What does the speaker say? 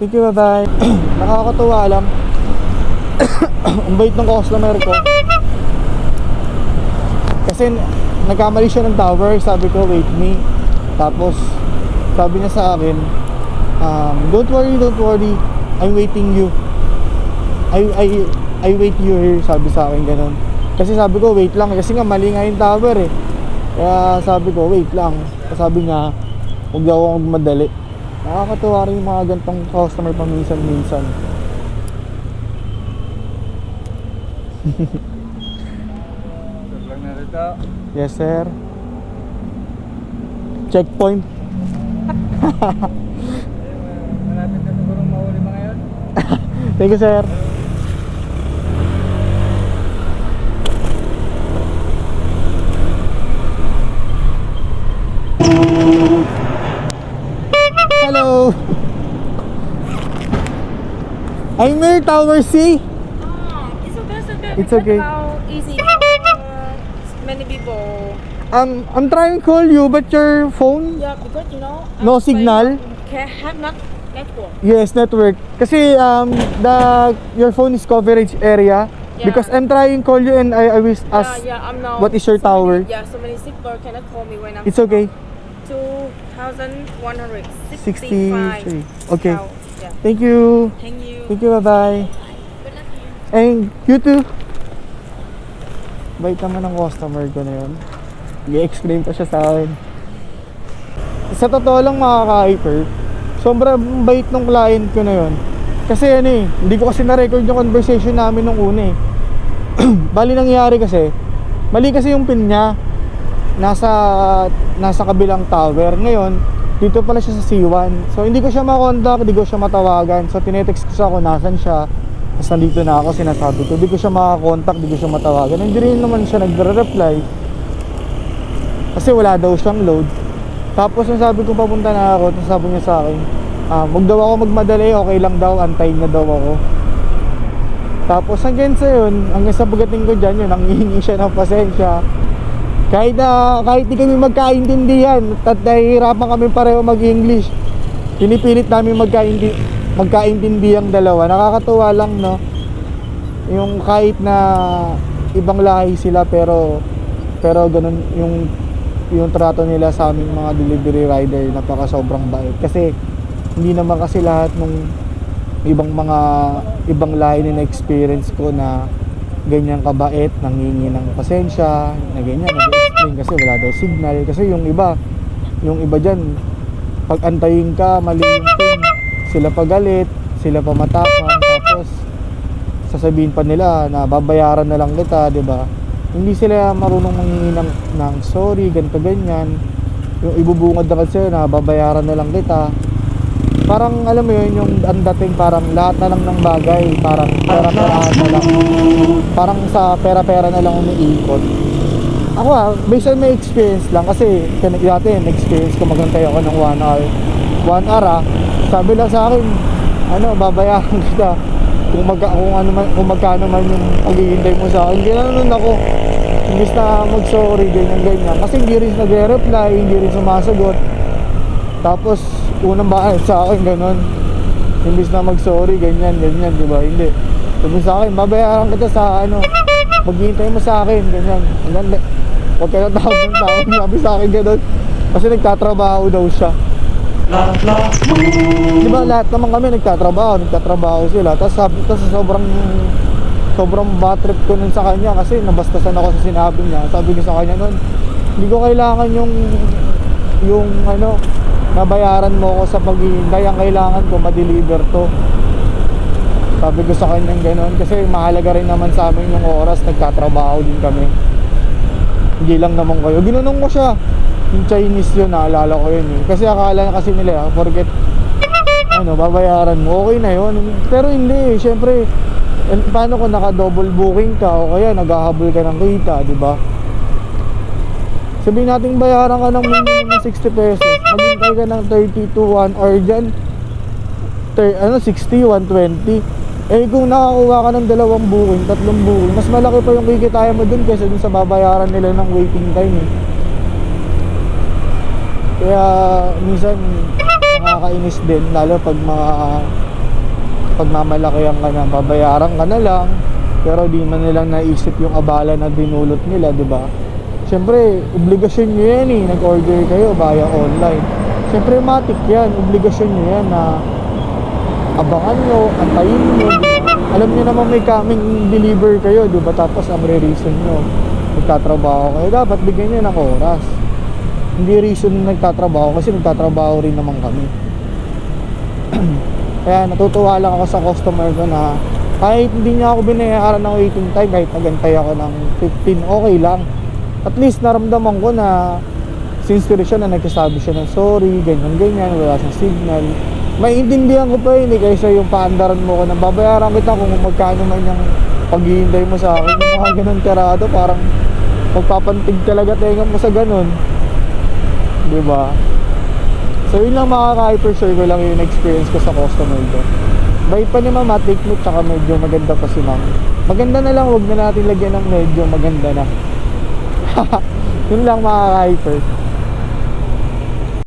Thank you, bye-bye. Nakakatuwa lang. Ang bait ng customer ko. Kasi nagkamali siya ng tower. Sabi ko, wait me. Tapos sabi niya sa akin, don't worry, I'm waiting you. I wait you here. Sabi sa akin ganun. Kasi sabi ko, wait lang. Kasi nga mali nga yung tower eh. Kaya sabi ko, wait lang. Sabi niya, huwag daw akong magmadali. Nakakatuwa rin yung mga gantong customer paminsan-minsan. Lang na rito. Yes, sir. Checkpoint. Malapit na siguro mahuli mga yun. Thank you, sir. Hello. I'm near Tower C. It's okay. It's okay. How easy many people. I'm trying to call you, but your phone? Yeah, because you know. No signal? Can have not network. Yes, network. Kasi your phone is coverage area. Yeah. Because I'm trying to call you and I wish ask. Yeah, I'm now. What is your tower? So many people cannot call me when I'm. It's okay. 2,165. Okay. Yeah. Thank you. Thank you. Thank you, bye-bye. Good luck to you. And you too. Bait naman ng customer ko na yun. I-explain pa siya sa akin. Sa totoo lang mga ka-hyper, sobrang bait ng client ko na yun. Kasi hindi ko kasi na-record yung conversation namin nung una eh. Bali nangyari kasi, mali kasi yung pin niya. Nasa kabilang tower. Ngayon, dito pala siya sa C1. So hindi ko siya makontak, hindi ko siya matawagan. So tinetext ko siya kung nasan siya. Tapos nandito na ako, sinasabi ko, hindi ko siya makakontak, hindi ko siya matawagan. Hindi rin naman siya nagre-reply. Kasi wala daw siyang load. Tapos nung sabi ko papunta na ako, tapos sabi niya sa akin, wag daw ako magmadali, okay lang daw, antayin na daw ako. Tapos hanggang sa yun, hanggang sa pagdating ko dyan, yun, nanghihingi siya ng pasensya. Kahit di kami magkaintindihan at nahihirapan kami pareho mag-English, pinipilit namin magkaintindi ang dalawa. Nakakatuwa lang, no? Yung kahit na ibang lahi sila pero ganun yung trato nila sa aming mga delivery rider, napaka sobrang bait. Kasi hindi naman kasi lahat ng ibang lahi na experience ko na ganyan kabait, nanghingi ng pasensya, na ganyan, nag-explain kasi wala daw signal. Kasi yung iba dyan, pag antayin ka, mali yung pin, sila pa galit, sila pa matapang, tapos sasabihin pa nila na babayaran na lang kita, diba? Hindi sila marunong manghingi ng sorry, ganito ganyan. Yung ibubungad na kasi na babayaran na lang kita. Parang alam mo yun, yung ang dating parang lahat na lang ng bagay, parang pera-pera na lang. Parang sa pera-pera na lang umiikot. Ako based on my experience lang, kasi dati experience ko maghintay ako ng 1 hour. 1 hour sabi lang sa akin, babayaran kita. Kung magkano man yung paghihintay mo sa akin. Ginanon ako. Imbis na mag-sorry, ganyan. Kasi hindi rin nagre-reply, hindi rin sumasagot. Tapos, unang bayad sa akin, ganun. Imbis na mag-sorry, ganyan, diba? Hindi. Sabi sa akin, babayaran kita sa maghihintay mo sa akin, ganyan. Huwag ka na tawag ng tao. Sabi sa akin, ganun. Kasi nagtatrabaho daw siya. Diba lahat naman kami nagtatrabaho sila. Tapos sobrang bad trip ko nun sa kanya kasi nabastasan ako sa sinabi niya. Sabi ko sa kanya nun, hindi ko kailangan yung nabayaran mo ko sa paghihintay. Ang kailangan ko ma-deliver to. Sabi ko sa kanya gano'n kasi mahalaga rin naman sa amin yung oras, nagtatrabaho din kami. Hindi lang naman kayo. Ginanong ko siya. Yung Chinese yun, naalala ko yun eh. Kasi akala na kasi nila, forget babayaran mo, okay na yun. Pero hindi, syempre, paano kung naka-double booking ka o kaya naghahabol ka ng kita, di ba? Sabihin natin bayaran ka ng minimum ng 60 pesos, maghintay ka ng 30 to 1 hour dyan, 60, 120. Kung nakakuha ka ng 2 booking, 3 booking, mas malaki pa yung kikitaya mo dun kaysa dun sa babayaran nila ng waiting time eh. Kaya minsan nakakainis din, lalo pag pagmamalakihan ka na, babayaran ka na lang, pero di man nilang naisip yung abala na dinulot nila, di ba? Siyempre, obligasyon nyo yan eh, nag-order kayo via online. Siyempre, matik yan, obligasyon nyo yan na abangan nyo, antayin nyo. Alam nyo naman may coming deliver kayo, di ba? Tapos ang reason nyo, nagtatrabaho kayo, dapat bigyan nyo ng oras. Hindi reason na nagtatrabaho kasi nagtatrabaho rin naman kami. Kaya natutuwa lang ako sa customer ko na kahit hindi niya ako binayaran ng waiting time, kahit nagantay ako ng 15, okay lang. At least naramdaman ko na sincere siya na nagsasabi siya ng sorry, ganyan, wala siyang signal. Maiintindihan ko pa yun kaysa yung paandaran mo ko na babayaran kita kung magkano man yung paghihintay mo sa akin. Yung mga ganun karado, parang magpapantig talaga tenga mo sa ganun. Diba? So yun lang, makaka-hyper-share ko lang yung experience ko sa customer ko. Bait pa ni Mama, take note, tsaka medyo maganda pa si Ma'am. Maganda na lang, wag na natin lagyan ng medyo maganda na. Yun lang, makaka-hyper.